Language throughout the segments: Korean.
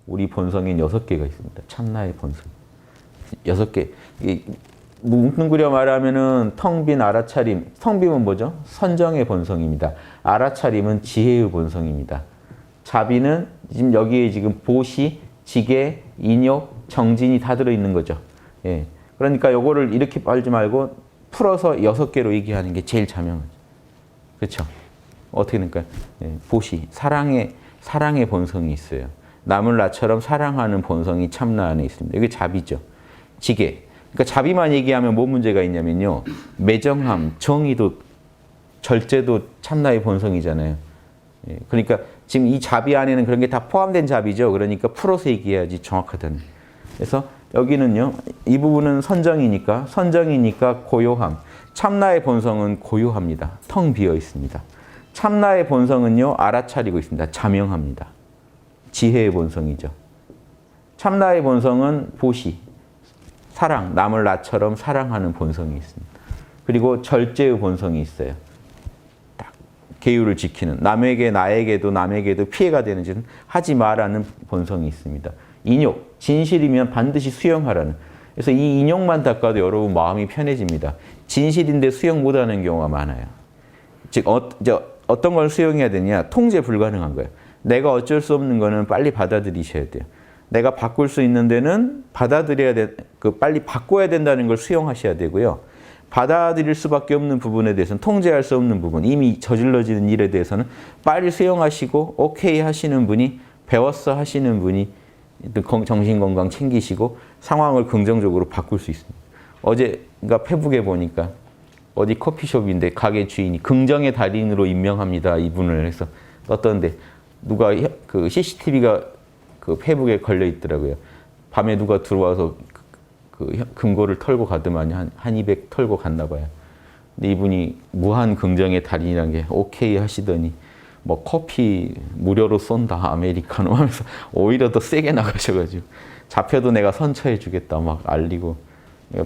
우리 본성인 6개가 있습니다. 참나의 본성. 6개. 뭉뚱그려 말하면은 텅 빈 알아차림. 텅 빈은 뭐죠? 선정의 본성입니다. 알아차림은 지혜의 본성입니다. 자비는 지금 여기에 지금 보시, 지계, 인욕, 정진이 다 들어있는 거죠. 예. 그러니까 요거를 이렇게 빨지 말고 풀어서 6개로 얘기하는 게 제일 자명하죠. 그렇죠? 어떻게 될까요? 예. 보시, 사랑의 본성이 있어요. 남을 나처럼 사랑하는 본성이 참나 안에 있습니다. 이게 자비죠. 지계. 그러니까 자비만 얘기하면 뭔 문제가 있냐면요. 매정함, 정의도, 절제도 참나의 본성이잖아요. 예. 그러니까 지금 이 자비 안에는 그런 게 다 포함된 자비죠. 그러니까 풀어서 얘기해야지 정확하다는. 그래서 여기는요. 이 부분은 선정이니까 고요함. 참나의 본성은 고요합니다. 텅 비어 있습니다. 참나의 본성은요. 알아차리고 있습니다. 자명합니다. 지혜의 본성이죠. 참나의 본성은 보시, 사랑, 남을 나처럼 사랑하는 본성이 있습니다. 그리고 절제의 본성이 있어요. 딱 계율을 지키는, 나에게도 피해가 되는 짓은 하지 마라는 본성이 있습니다. 인욕, 진실이면 반드시 수용하라는. 그래서 이 인욕만 닦아도 여러분 마음이 편해집니다. 진실인데 수용 못하는 경우가 많아요. 즉 어떤 걸 수용해야 되냐? 통제 불가능한 거예요. 내가 어쩔 수 없는 거는 빨리 받아들이셔야 돼요. 내가 바꿀 수 있는 데는 빨리 바꿔야 된다는 걸 수용하셔야 되고요. 받아들일 수밖에 없는 부분에 대해서는 통제할 수 없는 부분, 이미 저질러지는 일에 대해서는 빨리 수용하시고 오케이 하시는 분이, 배웠어 하시는 분이 정신건강 챙기시고 상황을 긍정적으로 바꿀 수 있습니다. 어제 그러니까 페북에 보니까 어디 커피숍인데 가게 주인이 긍정의 달인으로 임명합니다. 이분을 해서 떴던데 누가 그 CCTV가 그 페북에 걸려 있더라고요. 밤에 누가 들어와서 그 금고를 털고 가더만요. 한 200 털고 갔나 봐요. 근데 이분이 무한 긍정의 달인이라는 게 오케이 하시더니 뭐 커피 무료로 쏜다 아메리카노 하면서 오히려 더 세게 나가셔가지고 잡혀도 내가 선처해 주겠다 막 알리고,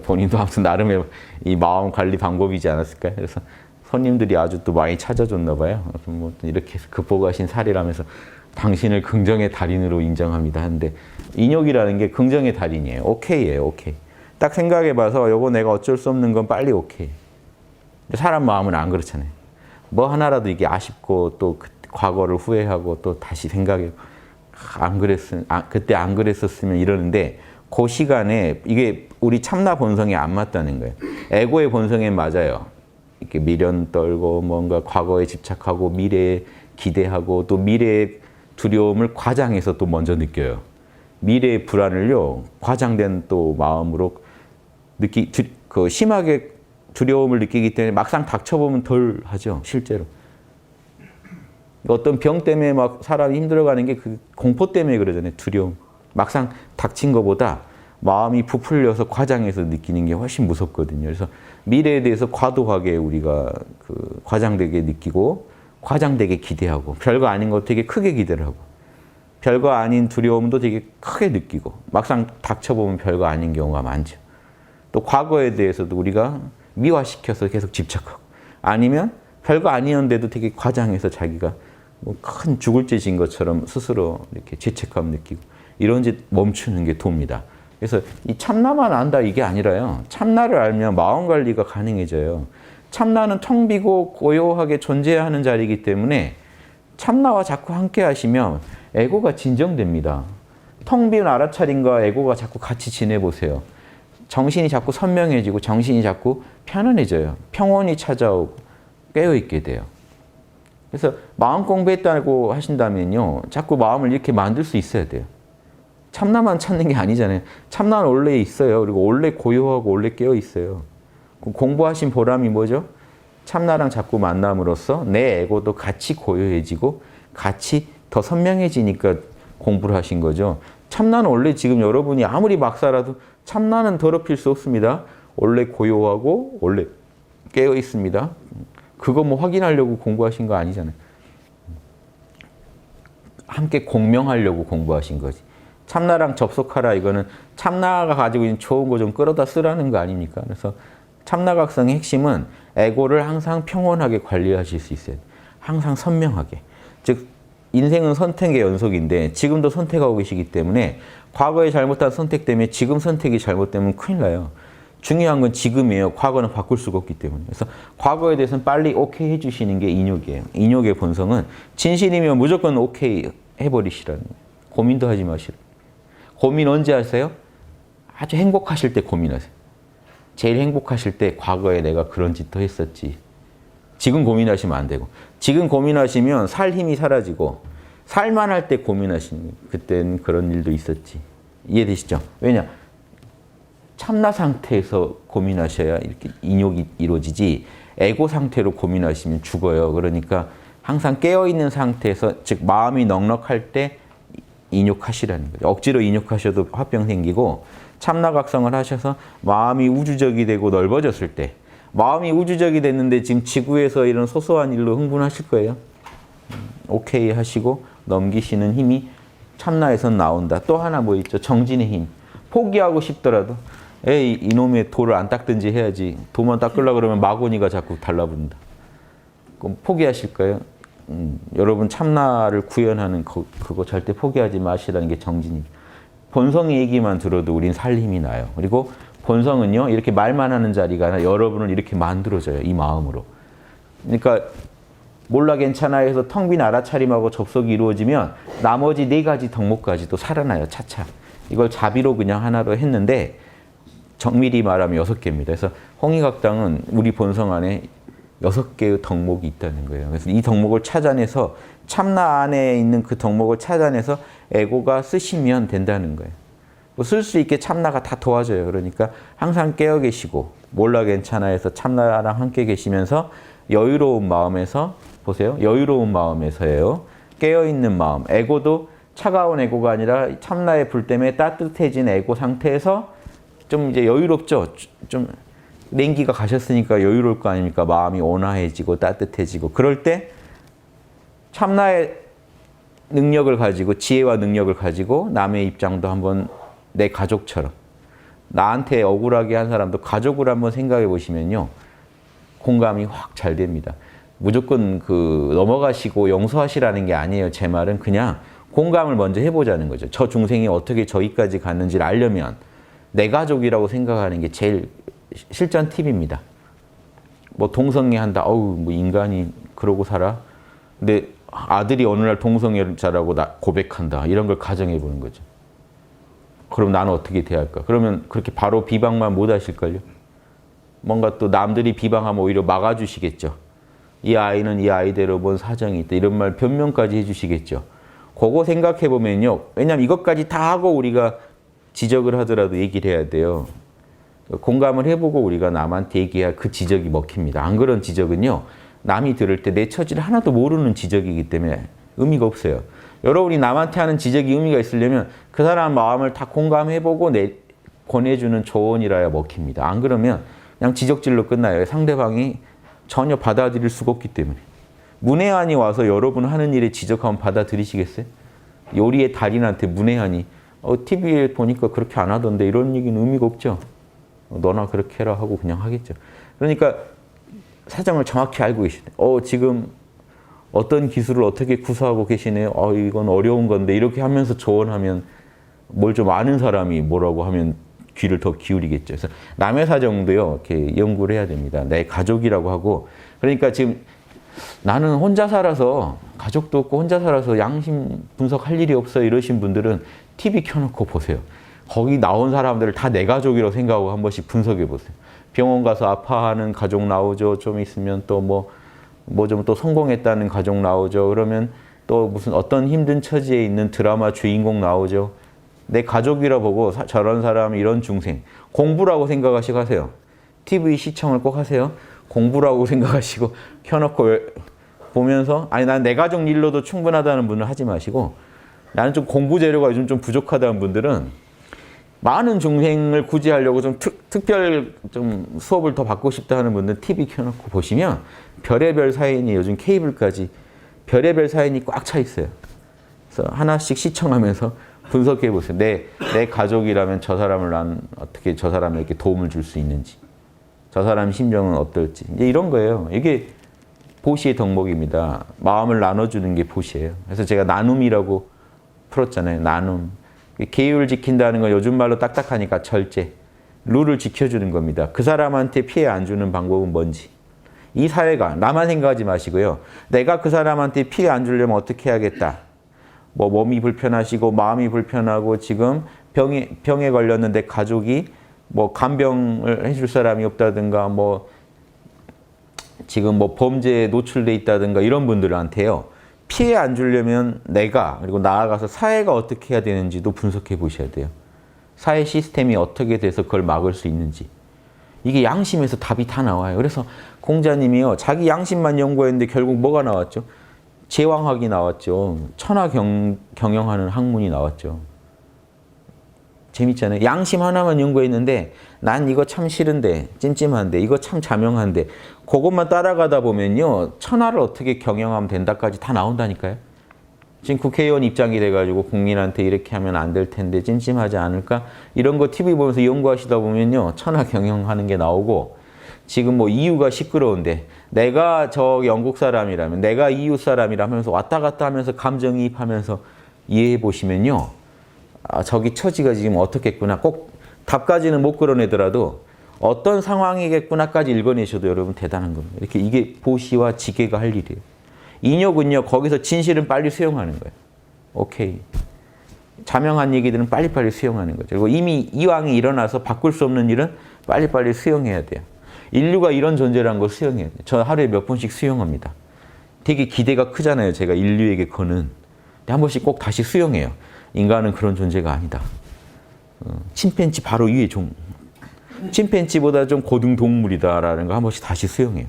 본인도 아무튼 나름의 이 마음 관리 방법이지 않았을까요? 그래서 손님들이 아주 또 많이 찾아줬나 봐요. 뭐 이렇게 해서 극복하신 사례라면서 당신을 긍정의 달인으로 인정합니다 하는데, 인욕이라는 게 긍정의 달인이에요. 오케이예요. 오케이. 딱 생각해봐서 요거 내가 어쩔 수 없는 건 빨리 오케이. 사람 마음은 안 그렇잖아요. 뭐 하나라도 이게 아쉽고 또 과거를 후회하고 또 다시 생각해 그때 안 그랬었으면 이러는데, 그 시간에 이게 우리 참나 본성에 안 맞다는 거예요. 에고의 본성에 맞아요. 이렇게 미련 떨고 뭔가 과거에 집착하고 미래에 기대하고 또 미래의 두려움을 과장해서 또 먼저 느껴요. 미래의 불안을요, 과장된 또 마음으로 심하게 두려움을 느끼기 때문에 막상 닥쳐보면 덜 하죠, 실제로. 어떤 병 때문에 막 사람이 힘들어가는 게 그 공포 때문에 그러잖아요, 두려움. 막상 닥친 것보다 마음이 부풀려서 과장해서 느끼는 게 훨씬 무섭거든요. 그래서 미래에 대해서 과도하게 우리가 과장되게 느끼고 과장되게 기대하고 별거 아닌 거 되게 크게 기대를 하고 별거 아닌 두려움도 되게 크게 느끼고 막상 닥쳐보면 별거 아닌 경우가 많죠. 또 과거에 대해서도 우리가 미화시켜서 계속 집착하고, 아니면 별거 아니었는데도 되게 과장해서 자기가 뭐 큰 죽을 죄진 것처럼 스스로 이렇게 죄책감 느끼고, 이런 짓 멈추는 게 도입니다. 그래서 이 참나만 안다 이게 아니라요. 참나를 알면 마음 관리가 가능해져요. 참나는 텅 비고 고요하게 존재하는 자리이기 때문에 참나와 자꾸 함께 하시면 에고가 진정됩니다. 텅 빈 알아차림과 에고가 자꾸 같이 지내보세요. 정신이 자꾸 선명해지고 정신이 자꾸 편안해져요. 평온이 찾아오고 깨어있게 돼요. 그래서 마음 공부했다고 하신다면요, 자꾸 마음을 이렇게 만들 수 있어야 돼요. 참나만 찾는 게 아니잖아요. 참나는 원래 있어요. 그리고 원래 고요하고 원래 깨어 있어요. 공부하신 보람이 뭐죠? 참나랑 자꾸 만남으로써 내 에고도 같이 고요해지고 같이 더 선명해지니까 공부를 하신 거죠. 참나는 원래 지금 여러분이 아무리 막 살아도 참나는 더럽힐 수 없습니다. 원래 고요하고 원래 깨어 있습니다. 그거 뭐 확인하려고 공부하신 거 아니잖아요. 함께 공명하려고 공부하신 거지. 참나랑 접속하라, 이거는 참나가 가지고 있는 좋은 거 좀 끌어다 쓰라는 거 아닙니까? 그래서 참나각성의 핵심은 에고를 항상 평온하게 관리하실 수 있어요. 항상 선명하게. 즉 인생은 선택의 연속인데 지금도 선택하고 계시기 때문에 과거에 잘못한 선택 때문에 지금 선택이 잘못되면 큰일 나요. 중요한 건 지금이에요. 과거는 바꿀 수가 없기 때문에. 그래서 과거에 대해서는 빨리 오케이 해주시는 게 인욕이에요. 인욕의 본성은 진실이면 무조건 오케이 해버리시라는 거예요. 고민도 하지 마시라. 고민 언제 하세요? 아주 행복하실 때 고민하세요. 제일 행복하실 때 과거에 내가 그런 짓도 했었지. 지금 고민하시면 안 되고. 지금 고민하시면 살 힘이 사라지고 살만할 때 고민하시는 거예요. 그때는 그런 일도 있었지. 이해되시죠? 왜냐? 참나 상태에서 고민하셔야 이렇게 인욕이 이루어지지 에고 상태로 고민하시면 죽어요. 그러니까 항상 깨어있는 상태에서 즉 마음이 넉넉할 때 인욕하시라는 거죠. 억지로 인욕하셔도 화병 생기고 참나각성을 하셔서 마음이 우주적이 되고 넓어졌을 때 마음이 우주적이 됐는데 지금 지구에서 이런 소소한 일로 흥분하실 거예요. 오케이 하시고 넘기시는 힘이 참나에선 나온다. 또 하나 뭐 있죠? 정진의 힘. 포기하고 싶더라도 에이 이놈의 도를 안 닦든지 해야지. 도만 닦으려고 그러면 마구니가 자꾸 달라붙는다. 그럼 포기하실까요? 여러분 참나를 구현하는 그거 절대 포기하지 마시라는 게 정진입니다. 본성의 얘기만 들어도 우린 살 힘이 나요. 그리고 본성은요 이렇게 말만 하는 자리가 아니라 여러분을 이렇게 만들어줘요. 이 마음으로. 그러니까 몰라 괜찮아 해서 텅 빈 알아차림하고 접속이 이루어지면 나머지 4가지 덕목까지도 살아나요. 차차. 이걸 자비로 그냥 하나로 했는데 정밀히 말하면 6개입니다. 그래서 홍익학당은 우리 본성 안에 6개의 덕목이 있다는 거예요. 그래서 이 덕목을 찾아내서 참나 안에 있는 그 덕목을 찾아내서 에고가 쓰시면 된다는 거예요. 쓸 수 있게 참나가 다 도와줘요. 그러니까 항상 깨어 계시고 몰라 괜찮아 해서 참나랑 함께 계시면서 여유로운 마음에서 보세요. 여유로운 마음에서예요. 깨어있는 마음. 에고도 차가운 에고가 아니라 참나의 불 때문에 따뜻해진 에고 상태에서 좀 이제 여유롭죠. 좀 냉기가 가셨으니까 여유로울 거 아닙니까? 마음이 온화해지고 따뜻해지고 그럴 때 참나의 능력을 가지고 지혜와 능력을 가지고 남의 입장도 한번 내 가족처럼 나한테 억울하게 한 사람도 가족을 한번 생각해 보시면요. 공감이 확 잘 됩니다. 무조건 넘어가시고 용서하시라는 게 아니에요. 제 말은 그냥 공감을 먼저 해보자는 거죠. 저 중생이 어떻게 저기까지 갔는지를 알려면 내 가족이라고 생각하는 게 제일 실전 팁입니다. 뭐 동성애 한다. 어우, 뭐 인간이 그러고 살아? 근데 아들이 어느 날 동성애자라고 고백한다. 이런 걸 가정해 보는 거죠. 그럼 나는 어떻게 대할까? 그러면 그렇게 바로 비방만 못 하실걸요? 뭔가 또 남들이 비방하면 오히려 막아주시겠죠. 이 아이는 이 아이대로 뭔 사정이 있다. 이런 말 변명까지 해주시겠죠. 그거 생각해 보면요. 왜냐하면 이것까지 다 하고 우리가 지적을 하더라도 얘기를 해야 돼요. 공감을 해보고 우리가 남한테 얘기해야 그 지적이 먹힙니다. 안 그런 지적은요. 남이 들을 때 내 처지를 하나도 모르는 지적이기 때문에 의미가 없어요. 여러분이 남한테 하는 지적이 의미가 있으려면 그 사람 마음을 다 공감해보고 권해주는 조언이라야 먹힙니다. 안 그러면 그냥 지적질로 끝나요. 상대방이 전혀 받아들일 수가 없기 때문에. 문외한이 와서 여러분 하는 일에 지적하면 받아들이시겠어요? 요리의 달인한테 문외한이 TV에 보니까 그렇게 안 하던데 이런 얘기는 의미가 없죠. 너나 그렇게 해라 하고 그냥 하겠죠. 그러니까 사정을 정확히 알고 계시네. 지금 어떤 기술을 어떻게 구사하고 계시네요. 이건 어려운 건데 이렇게 하면서 조언하면 뭘 좀 아는 사람이 뭐라고 하면 귀를 더 기울이겠죠. 그래서 남의 사정도요, 이렇게 연구를 해야 됩니다. 내 가족이라고 하고. 그러니까 지금 나는 혼자 살아서, 가족도 없고 혼자 살아서 양심 분석할 일이 없어 이러신 분들은 TV 켜놓고 보세요. 거기 나온 사람들을 다 내 가족이라고 생각하고 한 번씩 분석해 보세요. 병원 가서 아파하는 가족 나오죠. 좀 있으면 또 뭐 좀 또 성공했다는 가족 나오죠. 그러면 또 무슨 어떤 힘든 처지에 있는 드라마 주인공 나오죠. 내 가족이라 보고 저런 사람 이런 중생 공부라고 생각하시고 하세요. TV 시청을 꼭 하세요. 공부라고 생각하시고 켜놓고 보면서 아니 난 내 가족 일로도 충분하다는 분은 하지 마시고 나는 좀 공부 재료가 요즘 좀 부족하다는 분들은 많은 중생을 구제하려고 좀 특별 좀 수업을 더 받고 싶다 하는 분들은 TV 켜놓고 보시면 별의별 사연이 요즘 케이블까지 별의별 사연이 꽉 차 있어요. 그래서 하나씩 시청하면서 분석해 보세요. 내 가족이라면 저 사람을 난 어떻게 저 사람에게 도움을 줄 수 있는지, 저 사람 심정은 어떨지. 이제 이런 거예요. 이게 보시의 덕목입니다. 마음을 나눠주는 게 보시예요. 그래서 제가 나눔이라고 풀었잖아요. 나눔. 계율을 지킨다는 건 요즘 말로 딱딱하니까 절제. 룰을 지켜주는 겁니다. 그 사람한테 피해 안 주는 방법은 뭔지. 이 사회가 나만 생각하지 마시고요. 내가 그 사람한테 피해 안 주려면 어떻게 해야겠다. 뭐 몸이 불편하시고 마음이 불편하고 지금 병에 걸렸는데 가족이 뭐 간병을 해줄 사람이 없다든가 뭐 지금 뭐 범죄에 노출돼 있다든가 이런 분들한테요. 피해 안 주려면 내가 그리고 나아가서 사회가 어떻게 해야 되는지도 분석해 보셔야 돼요. 사회 시스템이 어떻게 돼서 그걸 막을 수 있는지. 이게 양심에서 답이 다 나와요. 그래서 공자님이요. 자기 양심만 연구했는데 결국 뭐가 나왔죠? 제왕학이 나왔죠. 경영하는 학문이 나왔죠. 재밌잖아요. 양심 하나만 연구했는데 난 이거 참 싫은데 찜찜한데 이거 참 자명한데 그것만 따라가다 보면요. 천하를 어떻게 경영하면 된다까지 다 나온다니까요. 지금 국회의원 입장이 돼가지고 국민한테 이렇게 하면 안 될 텐데 찜찜하지 않을까? 이런 거 TV 보면서 연구하시다 보면요. 천하 경영하는 게 나오고 지금 뭐 EU가 시끄러운데 내가 저 영국 사람이라면 내가 EU 사람이라면서 왔다 갔다 하면서 감정이입하면서 이해해 보시면요. 아, 저기 처지가 지금 어떻겠구나. 꼭 답까지는 못 끌어내더라도 어떤 상황이겠구나까지 읽어내셔도 여러분 대단한 겁니다. 이렇게 이게 보시와 지게가 할 일이에요. 인욕은요. 거기서 진실은 빨리 수용하는 거예요. 오케이. 자명한 얘기들은 빨리빨리 수용하는 거죠. 그리고 이미 이왕이 일어나서 바꿀 수 없는 일은 빨리빨리 수용해야 돼요. 인류가 이런 존재라는 걸 수용해야 돼요. 저 하루에 몇 번씩 수용합니다. 되게 기대가 크잖아요. 제가 인류에게 거는. 근데 한 번씩 꼭 다시 수용해요. 인간은 그런 존재가 아니다. 침팬지 바로 위에 침팬지보다 좀 고등 동물이다라는 거 한 번씩 다시 수용해요.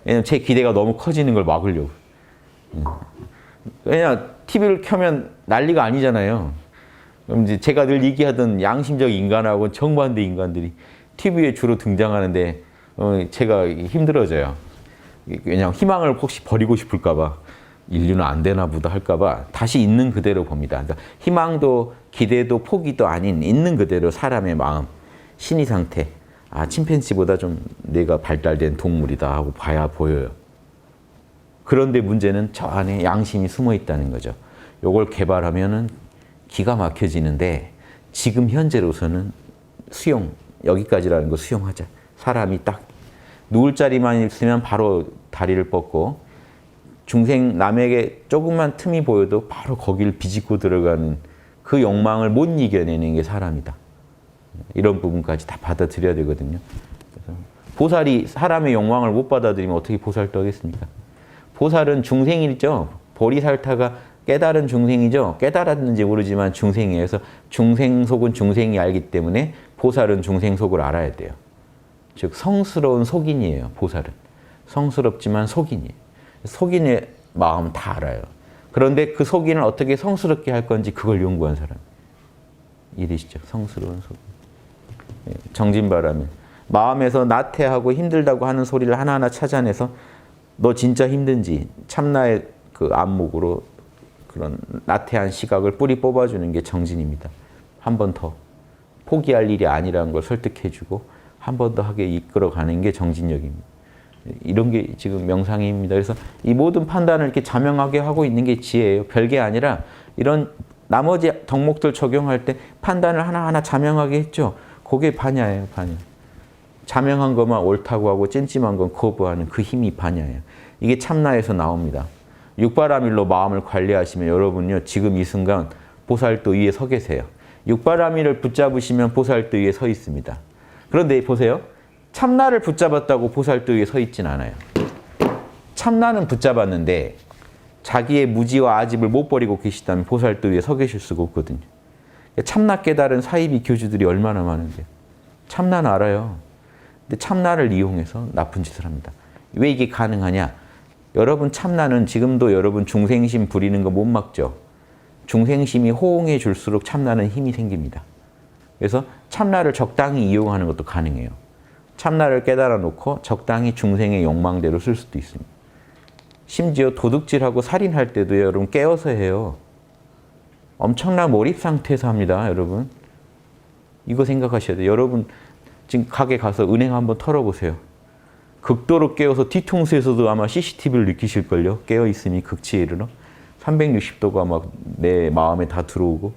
왜냐면 제 기대가 너무 커지는 걸 막으려고. 왜냐 TV를 켜면 난리가 아니잖아요. 그럼 이제 제가 늘 얘기하던 양심적 인간하고 정반대 인간들이 TV에 주로 등장하는데 제가 힘들어져요. 왜냐하면 희망을 혹시 버리고 싶을까 봐. 인류는 안 되나 보다 할까 봐 다시 있는 그대로 봅니다. 그러니까 희망도 기대도 포기도 아닌 있는 그대로 사람의 마음, 심리 상태. 아, 침팬지보다 좀 내가 발달된 동물이다 하고 봐야 보여요. 그런데 문제는 저 안에 양심이 숨어 있다는 거죠. 요걸 개발하면은 기가 막혀지는데 지금 현재로서는 수용, 여기까지라는 거 수용하자. 사람이 딱 누울 자리만 있으면 바로 다리를 뻗고 남에게 조금만 틈이 보여도 바로 거기를 비집고 들어가는 그 욕망을 못 이겨내는 게 사람이다. 이런 부분까지 다 받아들여야 되거든요. 그래서 보살이 사람의 욕망을 못 받아들이면 어떻게 보살도 하겠습니까? 보살은 중생이죠. 보리살타가 깨달은 중생이죠. 깨달았는지 모르지만 중생이에요. 그래서 중생 속은 중생이 알기 때문에 보살은 중생 속을 알아야 돼요. 즉 성스러운 속인이에요. 보살은. 성스럽지만 속인이에요. 속인의 마음 다 알아요. 그런데 그 속인을 어떻게 성스럽게 할 건지 그걸 연구한 사람. 이해되시죠? 성스러운 속인. 정진바람은 마음에서 나태하고 힘들다고 하는 소리를 하나하나 찾아내서 너 진짜 힘든지 참나의 그 안목으로 그런 나태한 시각을 뿌리 뽑아주는 게 정진입니다. 한 번 더 포기할 일이 아니라는 걸 설득해주고 한 번 더 하게 이끌어가는 게 정진력입니다. 이런 게 지금 명상입니다. 그래서 이 모든 판단을 이렇게 자명하게 하고 있는 게 지혜예요. 별게 아니라 이런 나머지 덕목들 적용할 때 판단을 하나하나 자명하게 했죠. 그게 반야예요, 반야. 자명한 것만 옳다고 하고 찜찜한 건 거부하는 그 힘이 반야예요. 이게 참나에서 나옵니다. 육바라밀로 마음을 관리하시면 여러분요, 지금 이 순간 보살도 위에 서 계세요. 육바라밀을 붙잡으시면 보살도 위에 서 있습니다. 그런데 보세요. 참나를 붙잡았다고 보살도 위에 서 있진 않아요. 참나는 붙잡았는데 자기의 무지와 아집을 못 버리고 계시다면 보살도 위에 서 계실 수가 없거든요. 참나 깨달은 사이비 교주들이 얼마나 많은데요. 참나는 알아요. 근데 참나를 이용해서 나쁜 짓을 합니다. 왜 이게 가능하냐? 여러분 참나는 지금도 여러분 중생심 부리는 거 못 막죠. 중생심이 호응해 줄수록 참나는 힘이 생깁니다. 그래서 참나를 적당히 이용하는 것도 가능해요. 참나를 깨달아 놓고 적당히 중생의 욕망대로 쓸 수도 있습니다. 심지어 도둑질하고 살인할 때도 여러분 깨어서 해요. 엄청난 몰입 상태에서 합니다, 여러분. 이거 생각하셔야 돼요. 여러분 지금 가게 가서 은행 한번 털어보세요. 극도로 깨어서 뒤통수에서도 아마 CCTV를 느끼실걸요. 깨어있으니 극치에 이르러 360도가 막 내 마음에 다 들어오고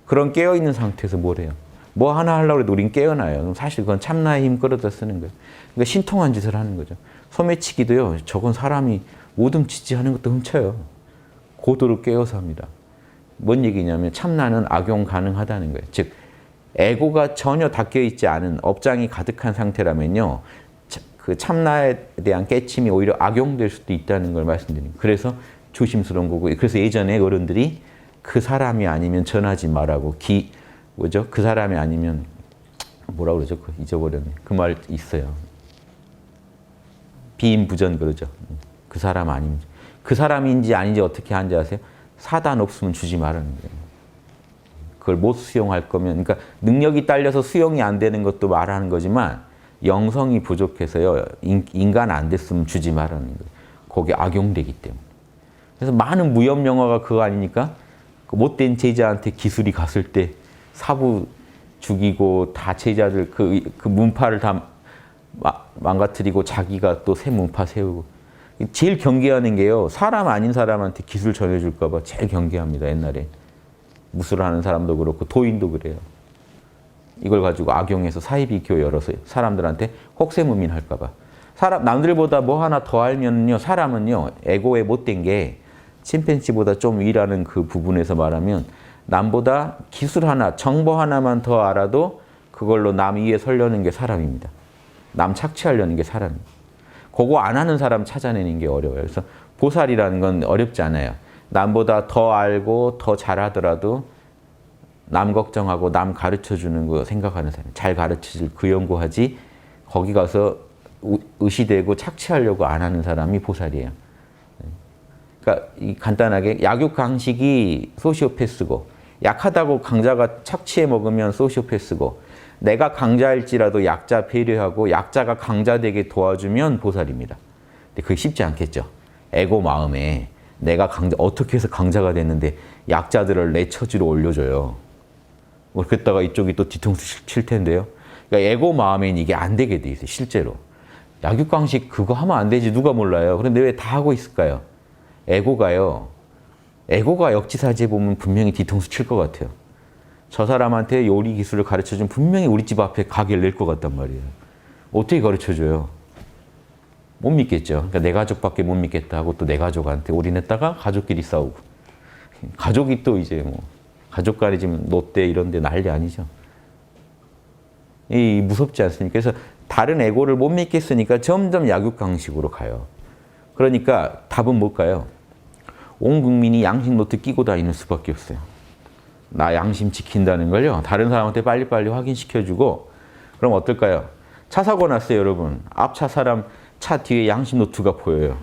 그런 깨어있는 상태에서 뭘 해요? 뭐 하나 하려고 해도 우린 깨어나요. 그럼 사실 그건 참나의 힘 끌어다 쓰는 거예요. 그러니까 신통한 짓을 하는 거죠. 소매치기도요. 저건 사람이 오둠치지 하는 것도 훔쳐요. 고도로 깨어서 합니다. 뭔 얘기냐면 참나는 악용 가능하다는 거예요. 즉 에고가 전혀 닦여 있지 않은 업장이 가득한 상태라면요. 그 참나에 대한 깨침이 오히려 악용될 수도 있다는 걸 말씀드립니다. 그래서 조심스러운 거고 그래서 예전에 어른들이 그 사람이 아니면 전하지 말라고 뭐죠? 그 사람이 아니면 뭐라 그러죠? 잊어버렸네. 그 말 있어요. 비인부전 그러죠. 그 사람 아니면 그 사람인지 아닌지 어떻게 하는지 아세요? 사단 없으면 주지 말라는 거예요. 그걸 못 수용할 거면 그러니까 능력이 딸려서 수용이 안 되는 것도 말하는 거지만 영성이 부족해서요. 인간 안 됐으면 주지 말라는 거예요. 거기에 악용되기 때문에. 그래서 많은 무협 영화가 그거 아니니까 그 못된 제자한테 기술이 갔을 때 사부 죽이고 다 제자들 그 문파를 다 망가뜨리고 자기가 또 새 문파 세우고 제일 경계하는 게요. 사람 아닌 사람한테 기술 전해줄까 봐 제일 경계합니다. 옛날에. 무술하는 사람도 그렇고 도인도 그래요. 이걸 가지고 악용해서 사이비교 열어서 사람들한테 혹세무민 할까 봐. 남들보다 뭐 하나 더 알면요. 사람은요. 에고에 못된 게 침팬지보다 좀 위라는 그 부분에서 말하면 남보다 기술 하나, 정보 하나만 더 알아도 그걸로 남 위에 서려는 게 사람입니다. 남 착취하려는 게 사람입니다. 그거 안 하는 사람 찾아내는 게 어려워요. 그래서 보살이라는 건 어렵지 않아요. 남보다 더 알고 더 잘하더라도 남 걱정하고 남 가르쳐주는 거 생각하는 사람. 잘 가르쳐줄 그 연구하지 거기 가서 의시되고 착취하려고 안 하는 사람이 보살이에요. 그러니까 간단하게 약육강식이 소시오패스고 약하다고 강자가 착취해 먹으면 소시오패스고 내가 강자일지라도 약자 배려하고 약자가 강자되게 도와주면 보살입니다. 근데 그게 쉽지 않겠죠. 에고 마음에 내가 강자 어떻게 해서 강자가 됐는데 약자들을 내 처지로 올려줘요. 그랬다가 이쪽이 또 뒤통수 칠 텐데요. 그러니까 에고 마음엔 이게 안 되게 돼 있어요. 실제로. 약육강식 그거 하면 안 되지 누가 몰라요. 그런데 왜 다 하고 있을까요? 에고가 역지사지해 보면 분명히 뒤통수 칠 것 같아요. 저 사람한테 요리 기술을 가르쳐주면 분명히 우리 집 앞에 가게를 낼 것 같단 말이에요. 어떻게 가르쳐줘요? 못 믿겠죠. 그러니까 내 가족밖에 못 믿겠다 하고 또 내 가족한테 올인했다가 가족끼리 싸우고. 가족이 또 이제 뭐 가족 간에 지금 롯데 이런 데 난리 아니죠. 이 무섭지 않습니까? 그래서 다른 에고를 못 믿겠으니까 점점 약육강식으로 가요. 그러니까 답은 뭘까요? 온 국민이 양심 노트 끼고 다니는 수밖에 없어요. 나 양심 지킨다는 걸요. 다른 사람한테 빨리빨리 확인시켜주고 그럼 어떨까요? 차 사고 났어요, 여러분. 앞차 사람 차 뒤에 양심 노트가 보여요.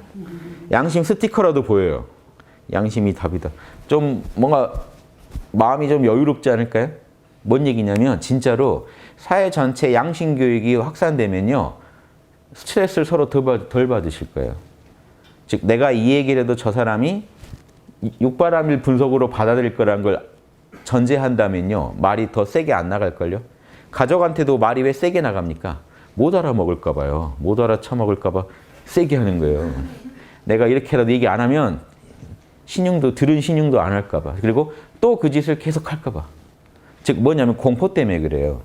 양심 스티커라도 보여요. 양심이 답이다. 좀 뭔가 마음이 좀 여유롭지 않을까요? 뭔 얘기냐면 진짜로 사회 전체 양심 교육이 확산되면요. 스트레스를 서로 덜 받으실 거예요. 즉 내가 이 얘기를 해도 저 사람이 육바람일 분석으로 받아들일 거라는 걸 전제한다면요. 말이 더 세게 안 나갈걸요. 가족한테도 말이 왜 세게 나갑니까? 못 알아먹을까 봐요. 못 알아쳐먹을까 봐 세게 하는 거예요. 내가 이렇게라도 얘기 안 하면 들은 신용도 안 할까 봐. 그리고 또 그 짓을 계속 할까 봐. 즉 뭐냐면 공포 때문에 그래요.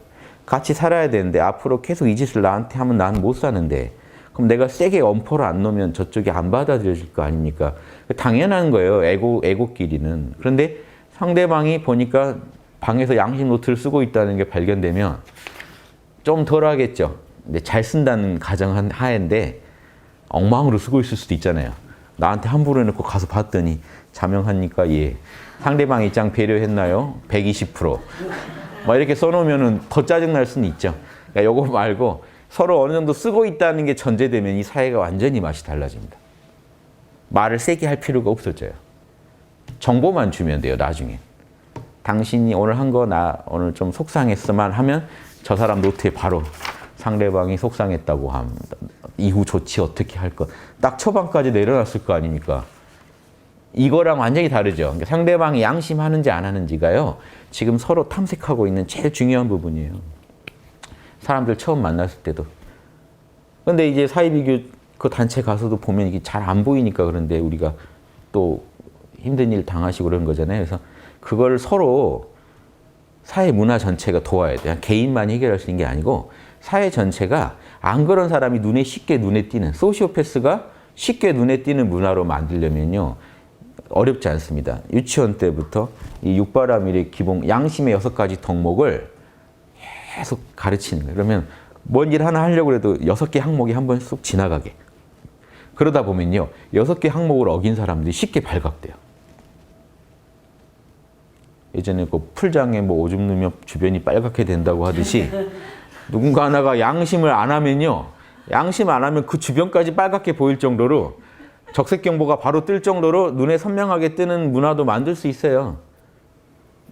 같이 살아야 되는데 앞으로 계속 이 짓을 나한테 하면 나는 못 사는데 그럼 내가 세게 엄포를 안 놓으면 저쪽이 안 받아들여질 거 아닙니까? 당연한 거예요. 에고끼리는. 그런데 상대방이 보니까 방에서 양심 노트를 쓰고 있다는 게 발견되면 좀 덜 하겠죠. 근데 잘 쓴다는 가정 하에인데 엉망으로 쓰고 있을 수도 있잖아요. 나한테 함부로 해놓고 가서 봤더니 자명하니까 예. 상대방 입장 배려했나요? 120%. 막 이렇게 써놓으면 더 짜증날 수는 있죠. 그러니까 요거 말고 서로 어느 정도 쓰고 있다는 게 전제되면 이 사회가 완전히 맛이 달라집니다. 말을 세게 할 필요가 없어져요. 정보만 주면 돼요, 나중에. 당신이 오늘 한 거 나 오늘 좀 속상했어만 하면 저 사람 노트에 바로 상대방이 속상했다고 함. 이후 조치 어떻게 할 것. 딱 처방까지 내려놨을 거 아닙니까? 이거랑 완전히 다르죠. 그러니까 상대방이 양심하는지 안 하는지가요. 지금 서로 탐색하고 있는 제일 중요한 부분이에요. 사람들 처음 만났을 때도 근데 이제 사회비교 그 단체 가서도 보면 이게 잘 안 보이니까 그런데 우리가 또 힘든 일 당하시고 그런 거잖아요. 그래서 그걸 서로 사회 문화 전체가 도와야 돼요. 개인만 해결할 수 있는 게 아니고 사회 전체가 안 그런 사람이 쉽게 눈에 띄는 소시오패스가 쉽게 눈에 띄는 문화로 만들려면요. 어렵지 않습니다. 유치원 때부터 이 육바라밀의 기본 양심의 6가지 덕목을 계속 가르치는 거예요. 그러면 뭔 일 하나 하려고 해도 6개 항목이 한 번 쑥 지나가게. 그러다 보면요. 6개 항목을 어긴 사람들이 쉽게 발각돼요. 예전에 그 풀장에 뭐 오줌 누면 주변이 빨갛게 된다고 하듯이 누군가 하나가 양심을 안 하면요. 양심 안 하면 그 주변까지 빨갛게 보일 정도로 적색경보가 바로 뜰 정도로 눈에 선명하게 뜨는 문화도 만들 수 있어요.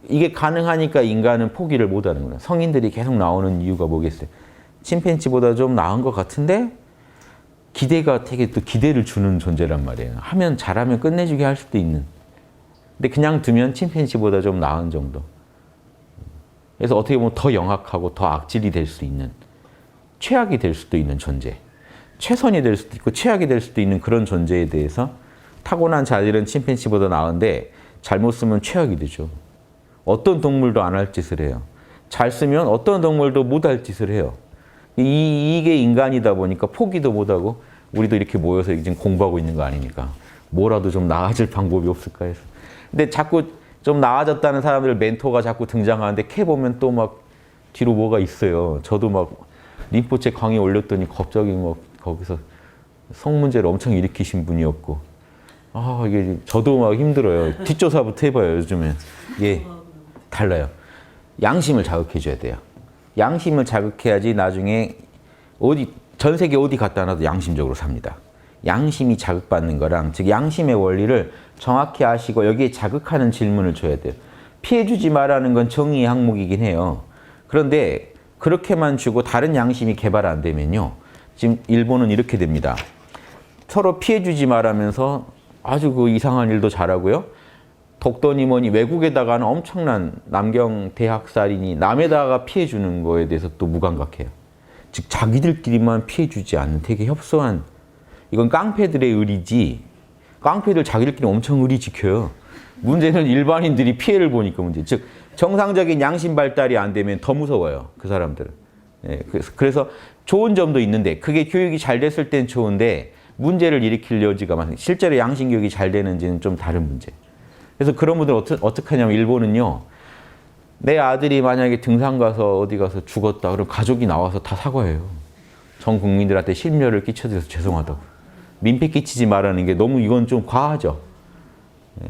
이게 가능하니까 인간은 포기를 못 하는구나. 성인들이 계속 나오는 이유가 뭐겠어요? 침팬지보다 좀 나은 것 같은데 기대가 되게 또 기대를 주는 존재란 말이에요. 하면 잘하면 끝내주게 할 수도 있는. 근데 그냥 두면 침팬지보다 좀 나은 정도. 그래서 어떻게 보면 더 영악하고 더 악질이 될 수 있는, 최악이 될 수도 있는 존재. 최선이 될 수도 있고 최악이 될 수도 있는 그런 존재에 대해서 타고난 자질은 침팬지보다 나은데 잘못 쓰면 최악이 되죠. 어떤 동물도 안 할 짓을 해요. 잘 쓰면 어떤 동물도 못 할 짓을 해요. 이게 인간이다 보니까 포기도 못하고 우리도 이렇게 모여서 지금 공부하고 있는 거 아닙니까? 뭐라도 좀 나아질 방법이 없을까 해서. 근데 자꾸 좀 나아졌다는 사람들 멘토가 자꾸 등장하는데 캐 보면 또 막 뒤로 뭐가 있어요. 저도 막 림포체 강의 올렸더니 갑자기 막 거기서 성문제를 엄청 일으키신 분이었고 이게 저도 막 힘들어요. 뒷조사부터 해봐요. 요즘엔. 예, 달라요. 양심을 자극해줘야 돼요. 양심을 자극해야지 나중에 전 세계 어디 갖다 놔도 양심적으로 삽니다. 양심이 자극받는 거랑 즉 양심의 원리를 정확히 아시고 여기에 자극하는 질문을 줘야 돼요. 피해주지 말라는 건 정의의 항목이긴 해요. 그런데 그렇게만 주고 다른 양심이 개발 안 되면요. 지금 일본은 이렇게 됩니다. 서로 피해주지 말라면서 아주 그 이상한 일도 잘하고요. 독도니 뭐니 외국에다가는 엄청난 남경 대학살인이 남에다가 피해주는 거에 대해서 또 무감각해요. 즉 자기들끼리만 피해주지 않는 되게 협소한 이건 깡패들의 의리지 깡패들 자기들끼리 엄청 의리 지켜요. 문제는 일반인들이 피해를 보니까 문제. 즉 정상적인 양심 발달이 안 되면 더 무서워요. 그 사람들은. 예, 그래서 좋은 점도 있는데 그게 교육이 잘 됐을 땐 좋은데 문제를 일으킬 여지가 많아요. 실제로 양심 교육이 잘 되는지는 좀 다른 문제. 그래서 그런 분들은 어떻게 하냐면 일본은요. 내 아들이 만약에 등산 가서 어디 가서 죽었다. 그럼 가족이 나와서 다 사과해요. 전 국민들한테 심려를 끼쳐드려서 죄송하다고. 민폐 끼치지 말라는 게 너무 이건 좀 과하죠.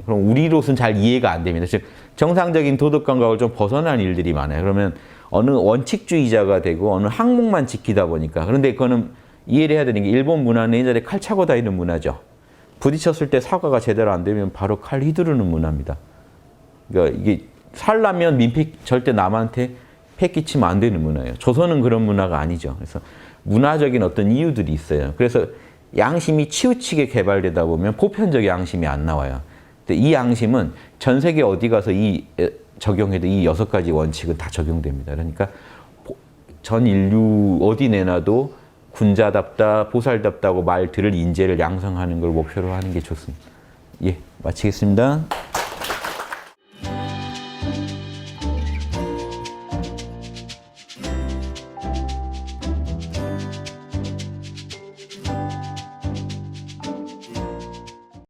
그럼 우리로서는 잘 이해가 안 됩니다. 즉 정상적인 도덕 감각을 좀 벗어난 일들이 많아요. 그러면 어느 원칙주의자가 되고 어느 항목만 지키다 보니까 그런데 그거는 이해를 해야 되는 게 일본 문화는 옛날에 칼 차고 다니는 문화죠. 부딪혔을 때 사과가 제대로 안 되면 바로 칼 휘두르는 문화입니다. 그러니까 이게 살라면 민폐 절대 남한테 폐 끼치면 안 되는 문화예요. 조선은 그런 문화가 아니죠. 그래서 문화적인 어떤 이유들이 있어요. 그래서 양심이 치우치게 개발되다 보면 보편적 양심이 안 나와요. 근데 이 양심은 전 세계 어디 가서 적용해도 이 6가지 원칙은 다 적용됩니다. 그러니까 전 인류 어디 내놔도 군자답다, 보살답다고 말 들을 인재를 양성하는 걸 목표로 하는 게 좋습니다. 예, 마치겠습니다.